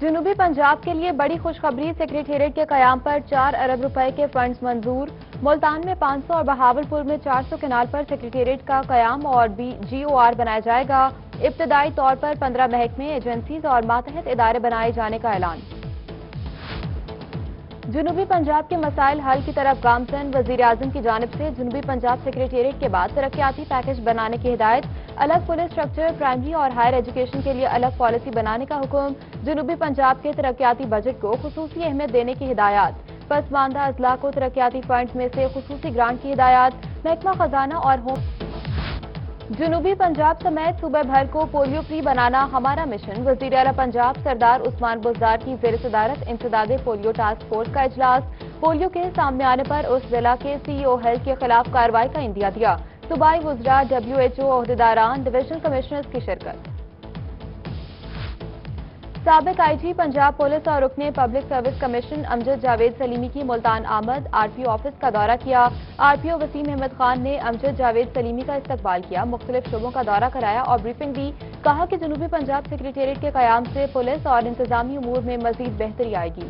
جنوبی پنجاب کے لیے بڑی خوشخبری، سیکریٹریٹ کے قیام پر 4 ارب روپے کے فنڈز منظور۔ ملتان میں 500 اور بہاولپور میں 400 کنال پر سیکریٹریٹ کا قیام اور GOR بنایا جائے گا۔ ابتدائی طور پر 15 محکمے، ایجنسیز اور ماتحت ادارے بنائے جانے کا اعلان۔ جنوبی پنجاب کے مسائل حل کی طرف گامزن، وزیر اعظم کی جانب سے جنوبی پنجاب سیکریٹریٹ کے بعد ترقیاتی پیکج بنانے کی ہدایت۔ الگ پولیس اسٹرکچر، پرائمری اور ہائر ایجوکیشن کے لیے الگ پالیسی بنانے کا حکم۔ جنوبی پنجاب کے ترقیاتی بجٹ کو خصوصی اہمیت دینے کی ہدایات۔ پسماندہ اضلاع کو ترقیاتی فنڈز میں سے خصوصی گرانٹ کی ہدایات۔ محکمہ خزانہ اور ہوم جنوبی پنجاب سمیت صوبہ بھر کو پولیو فری بنانا ہمارا مشن۔ وزیر اعلیٰ پنجاب سردار عثمان بزدار کی زیر صدارت انسداد پولیو ٹاسک فورس کا اجلاس۔ پولیو کے سامنے آنے پر اس ضلع کے CEO ہیلتھ کے خلاف کارروائی کا عندیہ دیا۔ صوبائی وزراء، WHO عہدیداران، ڈویژنل کمشنرز کی شرکت۔ سابق IG پنجاب پولیس اور رکن پبلک سروس کمیشن امجد جاوید سلیمی کی ملتان آمد۔ RPO آفس کا دورہ کیا۔ RPO وسیم احمد خان نے امجد جاوید سلیمی کا استقبال کیا، مختلف شعبوں کا دورہ کرایا اور بریفنگ دی۔ کہا کہ جنوبی پنجاب سیکریٹریٹ کے قیام سے پولیس اور انتظامی امور میں مزید بہتری آئے گی۔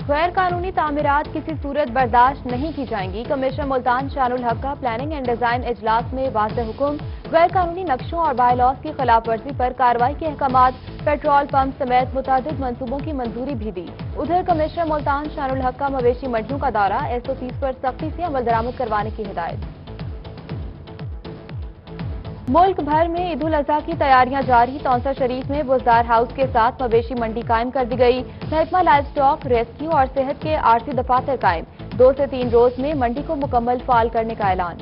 غیر قانونی تعمیرات کسی صورت برداشت نہیں کی جائیں گی۔ کمشنر ملتان شان الحق کا پلاننگ اینڈ ڈیزائن اجلاس میں واضح حکم۔ غیر قانونی نقشوں اور بائی لاز کی خلاف ورزی پر کارروائی کے احکامات۔ پیٹرول پمپ سمیت متعدد منصوبوں کی منظوری بھی دی۔ ادھر کمشنر ملتان شان الحق کا مویشی منڈیوں کا دورہ، SOPs پر سختی سے عمل درآمد کروانے کی ہدایت۔ ملک بھر میں عید الاضحیٰ کی تیاریاں جاری۔ تونسر شریف میں بزدار ہاؤس کے ساتھ مویشی منڈی قائم کر دی گئی۔ محکمہ لائف سٹاک، ریسکیو اور صحت کے عارضی دفاتر قائم۔ 2 سے 3 روز میں منڈی کو مکمل فعال کرنے کا اعلان۔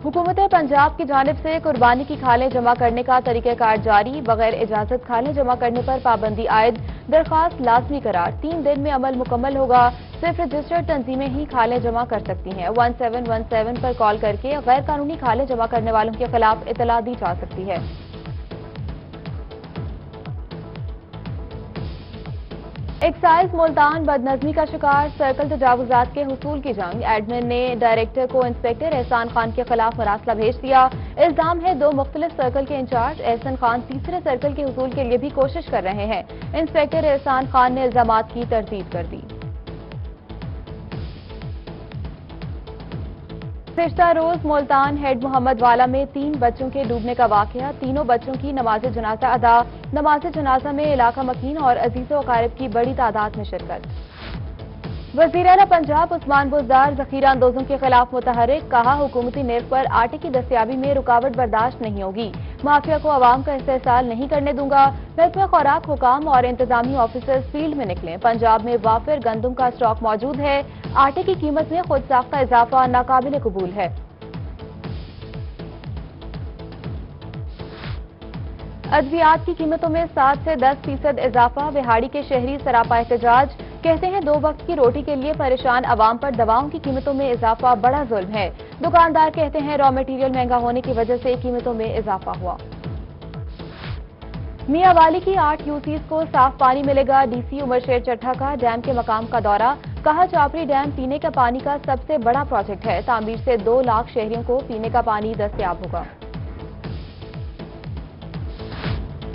حکومت پنجاب کی جانب سے قربانی کی کھالیں جمع کرنے کا طریقہ کار جاری۔ بغیر اجازت کھالیں جمع کرنے پر پابندی عائد۔ درخواست لازمی قرار۔ 3 دن میں عمل مکمل ہوگا۔ صرف رجسٹرڈ تنظیمیں ہی کھالیں جمع کر سکتی ہیں۔ 1717 پر کال کر کے غیر قانونی کھالیں جمع کرنے والوں کے خلاف اطلاع دی جا سکتی ہے۔ ایکسائز ملتان بدنظمی کا شکار، سرکل تجاوزات کے حصول کی جنگ۔ ایڈمن نے ڈائریکٹر کو انسپکٹر احسان خان کے خلاف مراسلہ بھیج دیا۔ الزام ہے 2 مختلف سرکل کے انچارج احسان خان تیسرے سرکل کے حصول کے لیے بھی کوشش کر رہے ہیں۔ انسپکٹر احسان خان نے الزامات کی تردید کر دی۔ گزشتہ روز ملتان ہیڈ محمد والا میں 3 بچوں کے ڈوبنے کا واقعہ، تینوں بچوں کی نماز جنازہ ادا۔ نماز جنازہ میں علاقہ مکین اور عزیز و اقارب کی بڑی تعداد میں شرکت۔ وزیر اعلیٰ پنجاب عثمان بزدار ذخیرہ اندوزوں کے خلاف متحرک، کہا حکومتی نرخ پر آٹے کی دستیابی میں رکاوٹ برداشت نہیں ہوگی، مافیا کو عوام کا استحصال نہیں کرنے دوں گا۔ محکمہ خوراک حکام اور انتظامی آفیسرز فیلڈ میں نکلیں۔ پنجاب میں وافر گندم کا اسٹاک موجود ہے، آٹے کی قیمت میں خود ساختہ اضافہ ناقابل قبول ہے۔ ادویات کی قیمتوں میں 7 سے 10% اضافہ، بہاڑی کے شہری سراپا احتجاج، کہتے ہیں 2 وقت کی روٹی کے لیے پریشان عوام پر دواؤں کی قیمتوں میں اضافہ بڑا ظلم ہے۔ دکاندار کہتے ہیں را میٹیریل مہنگا ہونے کی وجہ سے قیمتوں میں اضافہ ہوا۔ میاں والی کی 8 UCs کو صاف پانی ملے گا، DC عمر شیر چٹھا کا ڈیم کے مقام کا دورہ، کہا چاپری ڈیم پینے کا پانی کا سب سے بڑا پروجیکٹ ہے، تعمیر سے 2 لاکھ شہریوں کو پینے کا پانی دستیاب ہوگا۔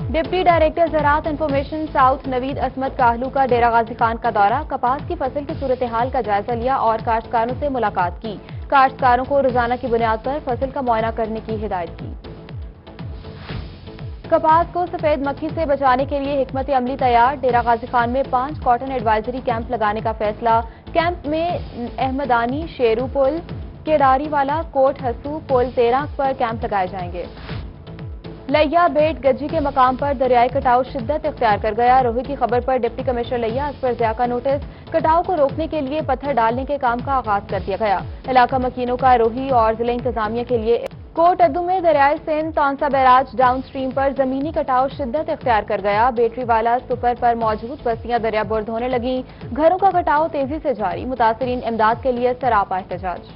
ڈپٹی ڈائریکٹر زراعت انفارمیشن ساؤتھ نوید عصمت کاہلو کا ڈیرہ غازی خان کا دورہ، کپاس کی فصل کی صورتحال کا جائزہ لیا اور کاشتکاروں سے ملاقات کی، کاشتکاروں کو روزانہ کی بنیاد پر فصل کا معائنہ کرنے کی ہدایت کی۔ کپاس کو سفید مکھی سے بچانے کے لیے حکمت عملی تیار، ڈیرہ غازی خان میں 5 کاٹن ایڈوائزری کیمپ لگانے کا فیصلہ، کیمپ میں احمدانی، شیرو پل، کیڑاری والا، کوٹ ہسو، پل 13 پر کیمپ لگائے جائیں گے۔ لیا بیٹ گجی کے مقام پر دریائے کٹاؤ شدت اختیار کر گیا، روہی کی خبر پر ڈپٹی کمشنر لیا اصفر ضیاء کا نوٹس، کٹاؤ کو روکنے کے لیے پتھر ڈالنے کے کام کا آغاز کر دیا گیا۔ علاقہ مکینوں کا روہی اور ضلع انتظامیہ کے لیے کوٹ ادو میں دریائے Sindh Taunsa barrage downstream پر زمینی کٹاؤ شدت اختیار کر گیا، بیٹری والا سپر پر موجود بستیاں دریا برد ہونے لگیں، گھروں کا کٹاؤ تیزی سے جاری، متاثرین امداد کے لیے سراپا احتجاج۔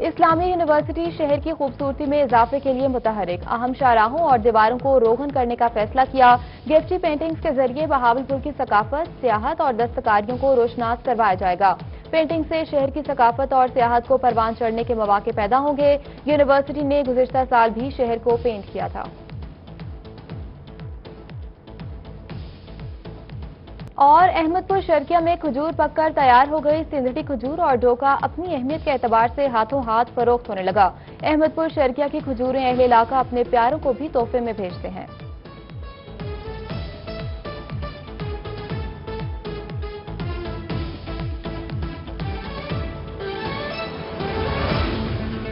اسلامیہ یونیورسٹی شہر کی خوبصورتی میں اضافے کے لیے متحرک، اہم شاہراہوں اور دیواروں کو روغن کرنے کا فیصلہ کیا۔ گفٹی پینٹنگز کے ذریعے بہاولپور کی ثقافت، سیاحت اور دستکاریوں کو روشناس کروایا جائے گا۔ پینٹنگ سے شہر کی ثقافت اور سیاحت کو پروان چڑھنے کے مواقع پیدا ہوں گے۔ یونیورسٹی نے گزشتہ سال بھی شہر کو پینٹ کیا تھا۔ اور احمد پور شرکیہ میں کھجور پک کر تیار ہو گئی۔ سندھڑی کھجور اور ڈوکا اپنی اہمیت کے اعتبار سے ہاتھوں ہاتھ فروخت ہونے لگا۔ احمد پور شرکیہ کی کھجوریں اہل علاقہ اپنے پیاروں کو بھی تحفے میں بھیجتے ہیں۔